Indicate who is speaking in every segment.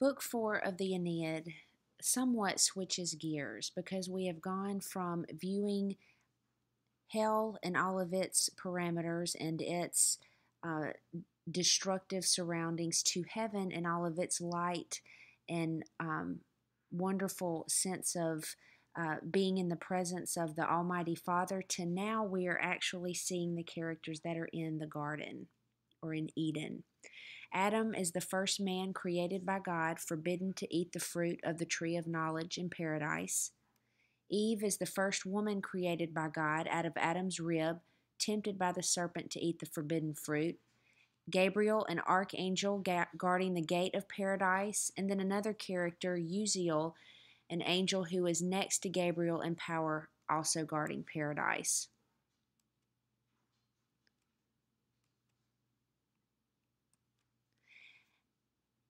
Speaker 1: Book 4 of the Aeneid somewhat switches gears because we have gone from viewing hell and all of its parameters and its uh, destructive surroundings to heaven and all of its light and wonderful sense of being in the presence of the Almighty Father, to now we are actually seeing the characters that are in the garden or in Eden. Adam is the first man created by God, forbidden to eat the fruit of the tree of knowledge in paradise. Eve is the first woman created by God out of Adam's rib, tempted by the serpent to eat the forbidden fruit. Gabriel, an archangel guarding the gate of paradise, and then another character, Uziel, an angel who is next to Gabriel in power, also guarding paradise.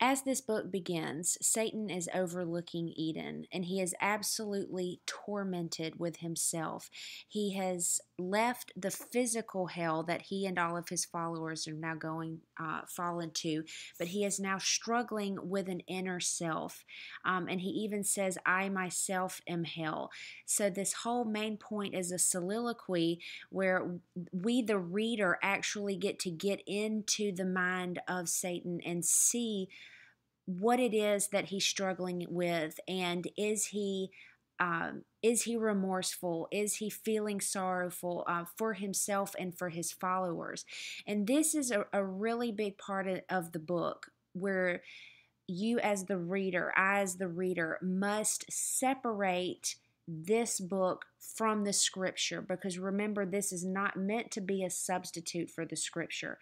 Speaker 1: As this book begins, Satan is overlooking Eden, and he is absolutely tormented with himself. He has left the physical hell that he and all of his followers are now going fall into, but he is now struggling with an inner self. And he even says, I myself am hell. So this whole main point is a soliloquy where we, the reader, actually get to get into the mind of Satan and see what it is that he's struggling with, and is he remorseful? Is he feeling sorrowful for himself and for his followers? And this is a really big part of the book, where you as the reader, I as the reader, must separate this book from the scripture, because remember, this is not meant to be a substitute for the scripture.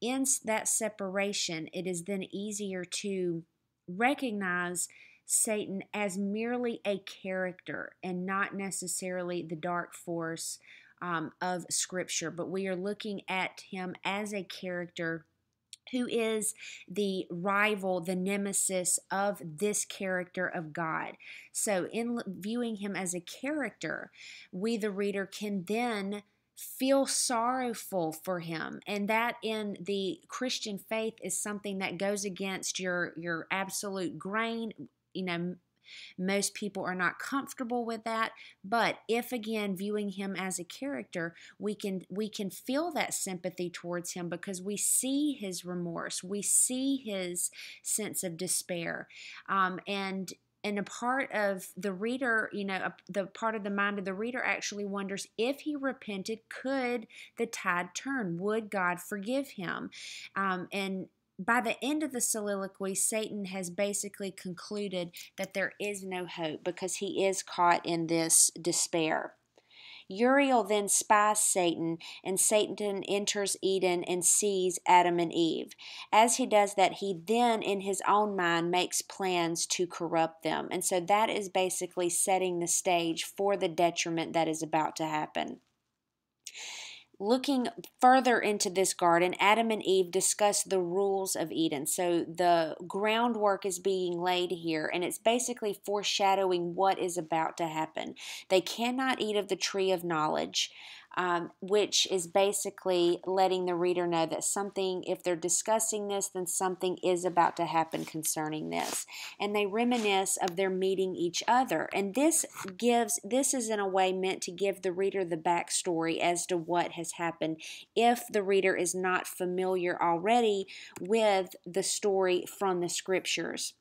Speaker 1: In that separation, it is then easier to recognize Satan as merely a character and not necessarily the dark force of Scripture, but we are looking at him as a character who is the rival, the nemesis of this character of God. So in viewing him as a character, we, the reader, can then feel sorrowful for him, and that in the Christian faith is something that goes against your absolute grain. Most people are not comfortable with that, but if, again, viewing him as a character, we can feel that sympathy towards him, because we see his remorse, we see his sense of despair, and a part of the reader, the part of the mind of the reader actually wonders, if he repented, could the tide turn? Would God forgive him? And by the end of the soliloquy, Satan has basically concluded that there is no hope, because he is caught in this despair. Uriel then spies Satan, and Satan enters Eden and sees Adam and Eve. As he does that, he then, in his own mind, makes plans to corrupt them. And so that is basically setting the stage for the detriment that is about to happen. Looking further into this garden, Adam and Eve discuss the rules of Eden. So the groundwork is being laid here, and it's basically foreshadowing what is about to happen. They cannot eat of the tree of knowledge, which is basically letting the reader know that something, if they're discussing this, then something is about to happen concerning this. And they reminisce of their meeting each other. And this is in a way meant to give the reader the backstory as to what has happened, if the reader is not familiar already with the story from the scriptures.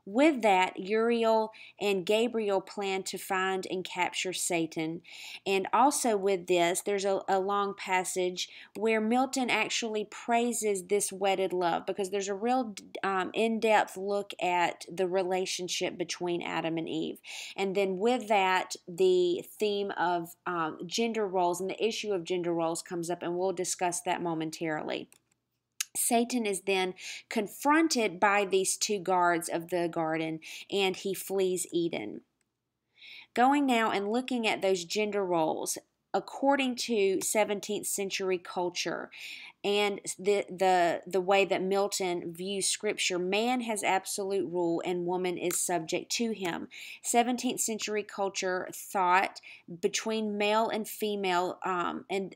Speaker 1: With that, Uriel and Gabriel plan to find and capture Satan. And also with this, there's a long passage where Milton actually praises this wedded love, because there's a real in-depth look at the relationship between Adam and Eve. And then with that, the theme of gender roles and the issue of gender roles comes up, and we'll discuss that momentarily. Satan is then confronted by these two guards of the garden, and he flees Eden. Going now and looking at those gender roles, according to 17th century culture and the way that Milton views Scripture, man has absolute rule and woman is subject to him. 17th century culture thought between male and female, and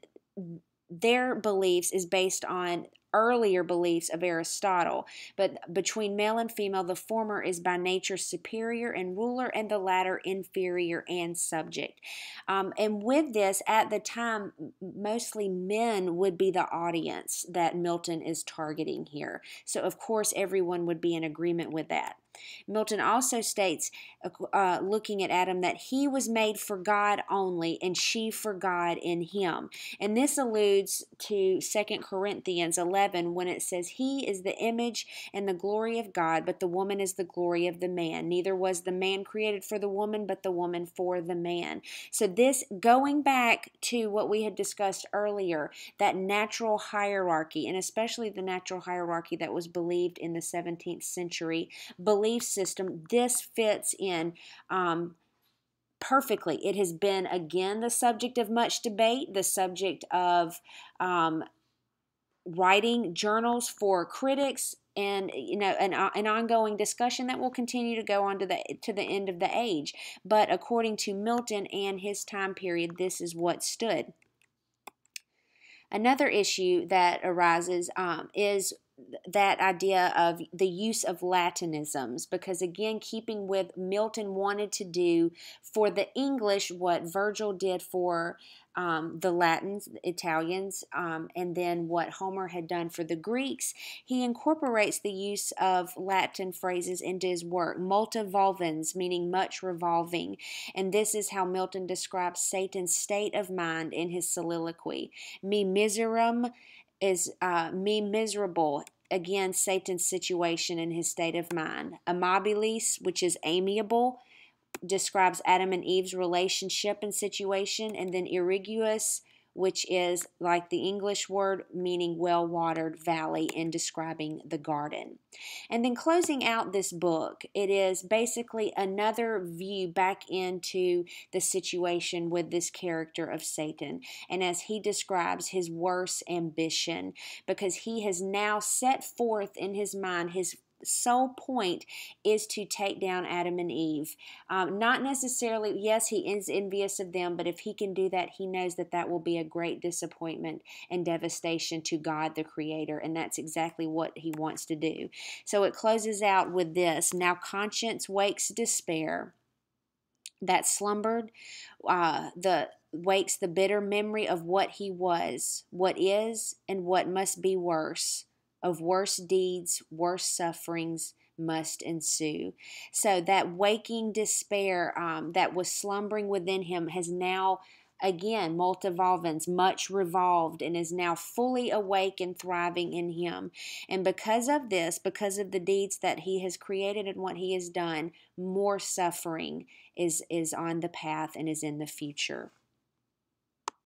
Speaker 1: their beliefs is based on earlier beliefs of Aristotle. But between male and female, the former is by nature superior and ruler, and the latter inferior and subject. And with this, at the time, mostly men would be the audience that Milton is targeting here. So, of course, everyone would be in agreement with that. Milton also states, looking at Adam, that he was made for God only, and she for God in him. And this alludes to 2 Corinthians 11 when it says, he is the image and the glory of God, but the woman is the glory of the man. Neither was the man created for the woman, but the woman for the man. So this, going back to what we had discussed earlier, that natural hierarchy, and especially the natural hierarchy that was believed in the 17th century belief system, this fits in perfectly. It has been, again, the subject of much debate, the subject of writing journals for critics, and an ongoing discussion that will continue to go on to the end of the age. But according to Milton and his time period, this is what stood. Another issue that arises is that idea of the use of Latinisms, because again, keeping with Milton wanted to do for the English what Virgil did for the Latins, Italians, and then what Homer had done for the Greeks, he incorporates the use of Latin phrases into his work, multa volvens, meaning much revolving, and this is how Milton describes Satan's state of mind in his soliloquy. Me miserum is me miserable. Again, Satan's situation in his state of mind. Amabilis, which is amiable, describes Adam and Eve's relationship and situation. And then irriguous, which is like the English word meaning well-watered valley in describing the garden. And then closing out this book, it is basically another view back into the situation with this character of Satan, and as he describes his worst ambition, because he has now set forth in his mind his sole point is to take down Adam and Eve. Not necessarily, yes, he is envious of them, but if he can do that, he knows that that will be a great disappointment and devastation to God, the Creator, and that's exactly what he wants to do. So it closes out with this: now conscience wakes despair that slumbered, wakes the bitter memory of what he was, what is, and what must be worse. Of worse deeds, worse sufferings must ensue. So that waking despair that was slumbering within him has now, again, multivolvens, much revolved, and is now fully awake and thriving in him. And because of this, because of the deeds that he has created and what he has done, more suffering is on the path and is in the future.